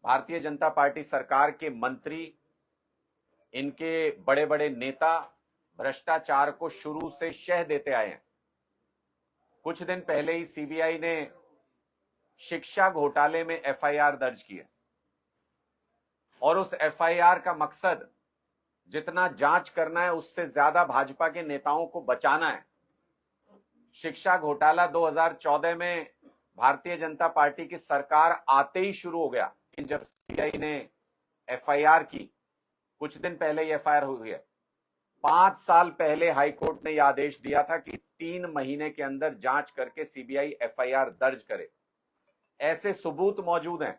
Bharatiya Janata party सरकार के मंत्री, इनके बड़े बड़े नेता भ्रष्टाचार को शुरू से शह देते आए हैं। कुछ दिन पहले ही सीबीआई ने शिक्षा घोटाले में एफआईआर दर्ज की है और उस एफआईआर का मकसद जितना जांच करना है उससे ज्यादा भाजपा के नेताओं को बचाना है। शिक्षा घोटाला 2014 में भारतीय जनता पार्टी की सरकार आते ही शुरू हो गया, जब सीबीआई ने एफआईआर की। कुछ दिन पहले ये एफआईआर हुई है। 5 साल पहले हाईकोर्ट ने यह आदेश दिया था कि 3 महीने के अंदर जांच करके सीबीआई एफआईआर दर्ज करे। ऐसे सबूत मौजूद हैं,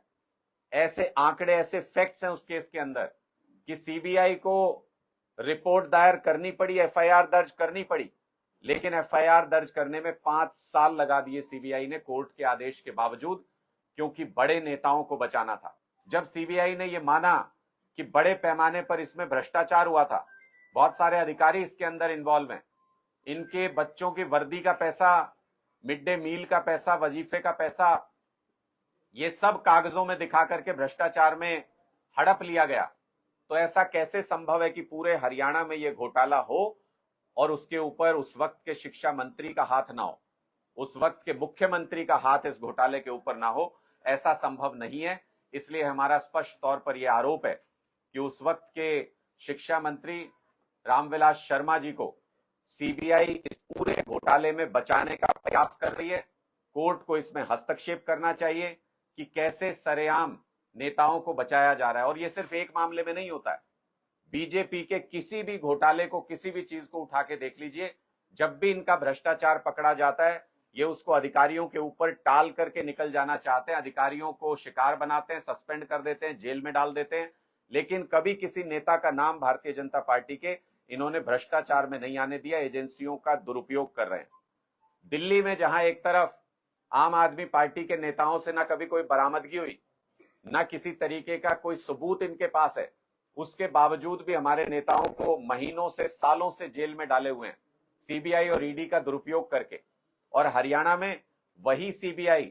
ऐसे आंकड़े, ऐसे फैक्ट्स हैं उस केस के अंदर कि सीबीआई को रिपोर्ट दायर करनी पड़ी, एफआईआर दर्ज करनी पड़ी, लेकिन एफआईआर दर्ज करने में 5 साल लगा दिए सीबीआई ने कोर्ट के आदेश के बावजूद, क्योंकि बड़े नेताओं को बचाना था। जब सीबीआई ने यह माना कि बड़े पैमाने पर इसमें भ्रष्टाचार हुआ था, बहुत सारे अधिकारी इसके अंदर इन्वॉल्व हैं, इनके बच्चों की वर्दी का पैसा, मिड डे मील का पैसा, वजीफे का पैसा, ये सब कागजों में दिखा करके भ्रष्टाचार में हड़प लिया गया, तो ऐसा कैसे संभव है कि पूरे हरियाणा में यह घोटाला हो और उसके ऊपर उस वक्त के शिक्षा मंत्री का हाथ ना हो, उस वक्त के मुख्यमंत्री का हाथ इस घोटाले के ऊपर ना हो? ऐसा संभव नहीं है। इसलिए हमारा स्पष्ट तौर पर यह आरोप है कि उस वक्त के शिक्षा मंत्री रामविलास शर्मा जी को सीबीआई इस पूरे घोटाले में बचाने का प्रयास कर रही है। कोर्ट को इसमें हस्तक्षेप करना चाहिए कि कैसे सरेआम नेताओं को बचाया जा रहा है। और यह सिर्फ एक मामले में नहीं होता है, बीजेपी के किसी भी घोटाले को, किसी भी चीज को उठा के देख लीजिए, जब भी इनका भ्रष्टाचार पकड़ा जाता है, ये उसको अधिकारियों के ऊपर टाल करके निकल जाना चाहते हैं, अधिकारियों को शिकार बनाते हैं, सस्पेंड कर देते हैं, जेल में डाल देते हैं, लेकिन कभी किसी नेता का नाम भारतीय जनता पार्टी के इन्होंने भ्रष्टाचार में नहीं आने दिया। एजेंसियों का दुरुपयोग कर रहे हैं। दिल्ली में जहां एक तरफ आम आदमी पार्टी के नेताओं से ना कभी कोई बरामदगी हुई, ना किसी तरीके का कोई सबूत इनके पास है, उसके बावजूद भी हमारे नेताओं को महीनों से, सालों से जेल में डाले हुए हैं सीबीआई और ईडी का दुरुपयोग करके। और हरियाणा में वही सीबीआई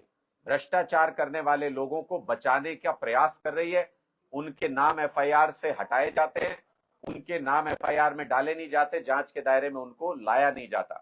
भ्रष्टाचार करने वाले लोगों को बचाने का प्रयास कर रही है। उनके नाम एफआईआर से हटाए जाते हैं, उनके नाम एफआईआर में डाले नहीं जाते, जांच के दायरे में उनको लाया नहीं जाता।